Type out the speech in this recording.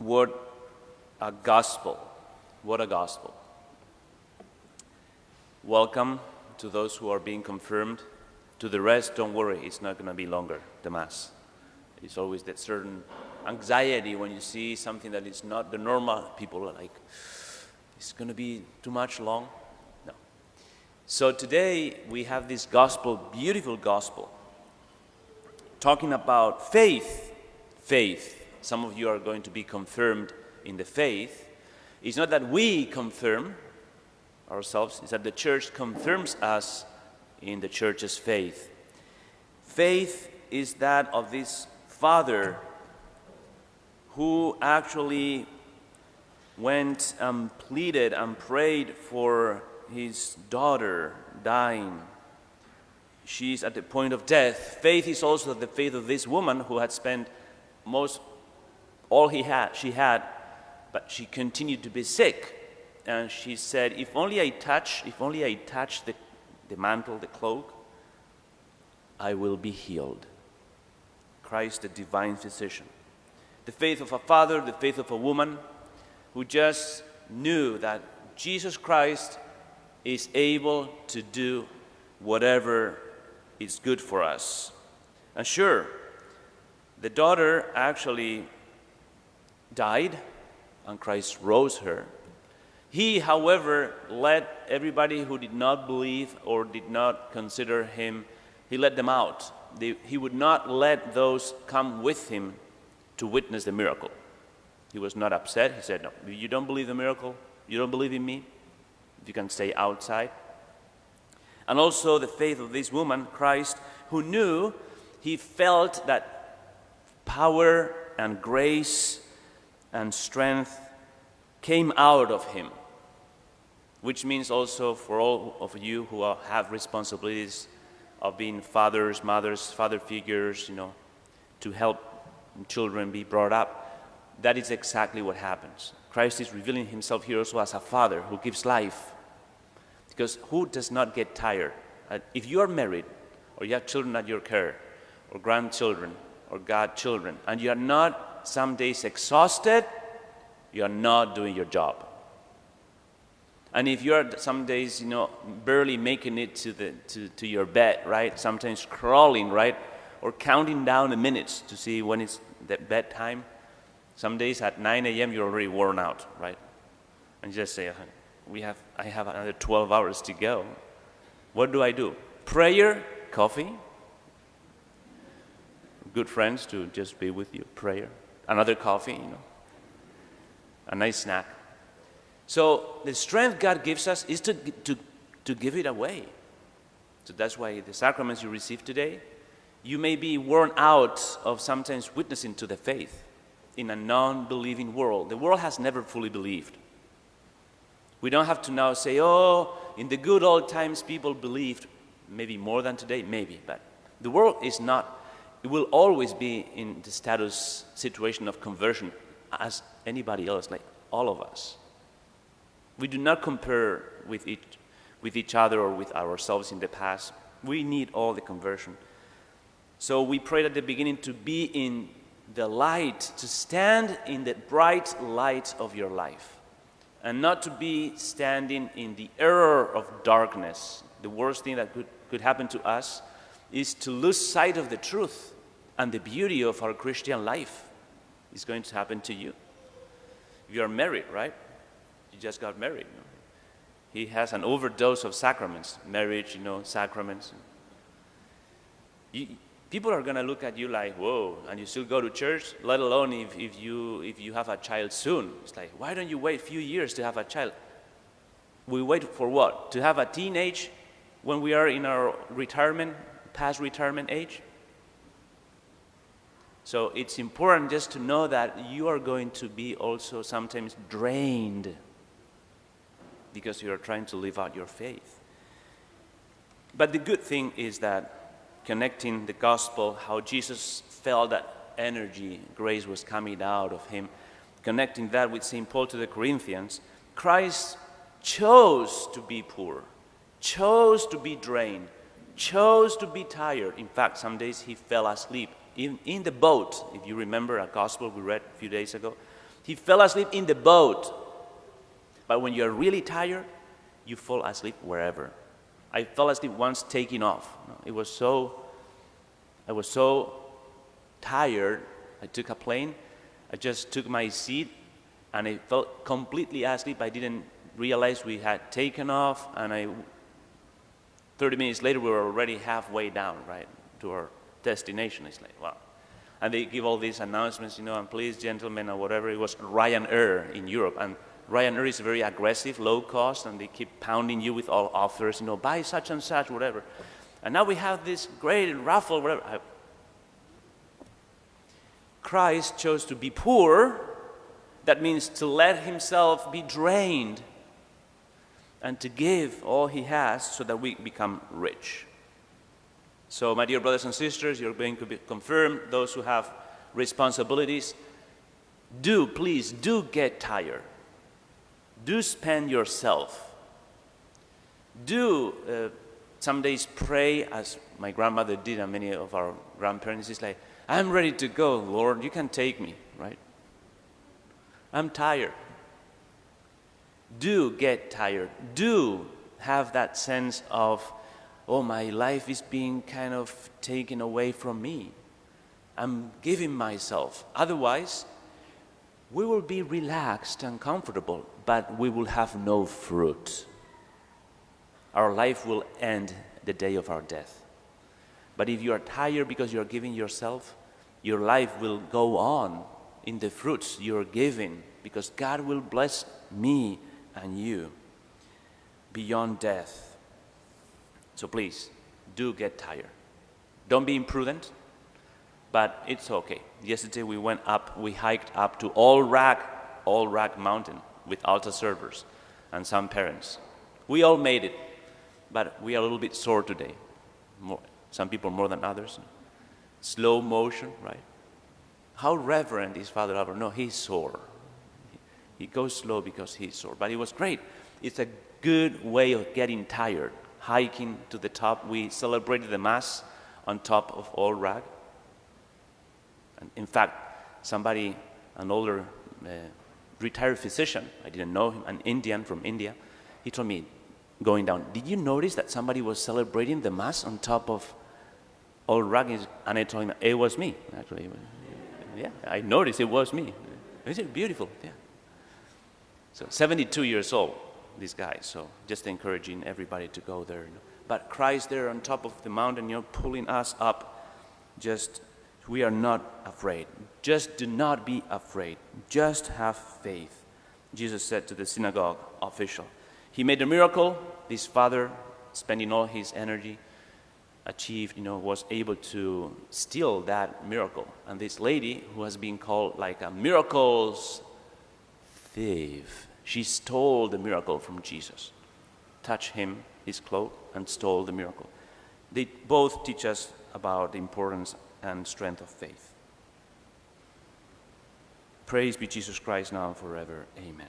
What a gospel. What a gospel. Welcome to those who are being confirmed. To the rest, don't worry, it's not going to be longer, the Mass. It's always that certain anxiety when you see something that is not the normal. People are like, it's going to be too much long. No. So today we have this gospel, beautiful gospel, talking about faith. Faith. Some of you are going to be confirmed in the faith. It's not that we confirm ourselves, it's that the church confirms us in the church's faith. Faith is that of this father who actually went and pleaded and prayed for his daughter dying. She's at the point of death. Faith is also the faith of this woman who had spent all she had, but she continued to be sick. And she said, if only I touch the mantle, the cloak, I will be healed. Christ, the divine physician. The faith of a father, the faith of a woman who just knew that Jesus Christ is able to do whatever is good for us. And sure, the daughter actually died, and Christ rose her. He, however, let everybody who did not believe or did not consider him, he let them out. He would not let those come with him to witness the miracle. He was not upset. He said, no, you don't believe the miracle? You don't believe in me? You can stay outside. And also the faith of this woman, Christ, who knew, he felt that power and grace and strength came out of him, which means also for all of you who have responsibilities of being fathers, mothers, father figures, to help children be brought up, that is exactly what happens. Christ is revealing himself here also as a father who gives life. Because who does not get tired? If you are married, or you have children at your care, or grandchildren, or godchildren, and you are not some days exhausted, you are not doing your job. And if you are some days, barely making it to your bed, right? Sometimes crawling, right? Or counting down the minutes to see when it's the bedtime. Some days at 9 a.m. you're already worn out, right? And you just say, I have another 12 hours to go. What do? Prayer, coffee. Good friends to just be with you. Prayer, another coffee, a nice snack. So the strength God gives us is to give it away. So that's why the sacraments you receive today, you may be worn out of sometimes witnessing to the faith in a non-believing world. The world has never fully believed. We don't have to now say, in the good old times people believed, maybe more than today, maybe, but the world is not. It will always be in the situation of conversion as anybody else, like all of us. We do not compare with each other or with ourselves in the past. We need all the conversion. So we prayed at the beginning to be in the light, to stand in the bright light of your life, and not to be standing in the error of darkness. The worst thing that could happen to us is to lose sight of the truth and the beauty of our Christian life is going to happen to you. If you are married, right? You just got married. He has an overdose of sacraments, marriage, sacraments. People are going to look at you like, whoa, and you still go to church, let alone if you have a child soon. It's like, why don't you wait a few years to have a child? We wait for what? To have a teenage when we are in our past retirement age? So it's important just to know that you are going to be also sometimes drained because you are trying to live out your faith. But the good thing is that connecting the gospel, how Jesus felt that energy, grace was coming out of him, connecting that with St. Paul to the Corinthians, Christ chose to be poor, chose to be drained, chose to be tired. In fact, some days he fell asleep in the boat. If you remember a gospel we read a few days ago, He fell asleep in the boat. But when you're really tired, you fall asleep wherever. I fell asleep once taking off. I was so tired. I took a plane. I just took my seat, and I felt completely asleep. I didn't realize we had taken off, and 30 minutes later, we were already halfway down, right, to our destination. It's like, wow. And they give all these announcements, and please, gentlemen, or whatever. It was Ryanair in Europe, and Ryanair is very aggressive, low cost, and they keep pounding you with all offers, buy such and such, whatever. And now we have this great raffle, whatever. Christ chose to be poor. That means to let himself be drained and to give all he has so that we become rich. So, my dear brothers and sisters, you're going to be confirmed. Those who have responsibilities, please do get tired. Do spend yourself. Some days pray, as my grandmother did and many of our grandparents. It's like, I'm ready to go, Lord. You can take me, right? I'm tired. Do get tired. Do have that sense of, oh, my life is being kind of taken away from me. I'm giving myself. Otherwise, we will be relaxed and comfortable, but we will have no fruit. Our life will end the day of our death. But if you are tired because you are giving yourself, your life will go on in the fruits you are giving, because God will bless me and you beyond death. So please, do get tired. Don't be imprudent, but it's okay. Yesterday we hiked up to All Rag Mountain with Alta servers and some parents. We all made it, but we are a little bit sore today. Some people more than others. Slow motion, right? How reverent is Father Álvaro? No, he's sore. He goes slow because he's sore. But it was great. It's a good way of getting tired. Hiking to the top. We celebrated the Mass on top of All Rag. And in fact, an older retired physician, I didn't know him, an Indian from India, he told me, going down, did you notice that somebody was celebrating the Mass on top of All Rag? And I told him, it was me, actually. Yeah, I noticed it was me. Isn't it beautiful? Yeah. So 72 years old, this guy. So just encouraging everybody to go there. But Christ there on top of the mountain, pulling us up. We are not afraid. Just do not be afraid. Just have faith. Jesus said to the synagogue official. He made a miracle. This father, spending all his energy, was able to steal that miracle. And this lady, who has been called like a miracles thief, she stole the miracle from Jesus, touched him, his cloak, and stole the miracle. They both teach us about the importance and strength of faith. Praise be Jesus Christ now and forever. Amen.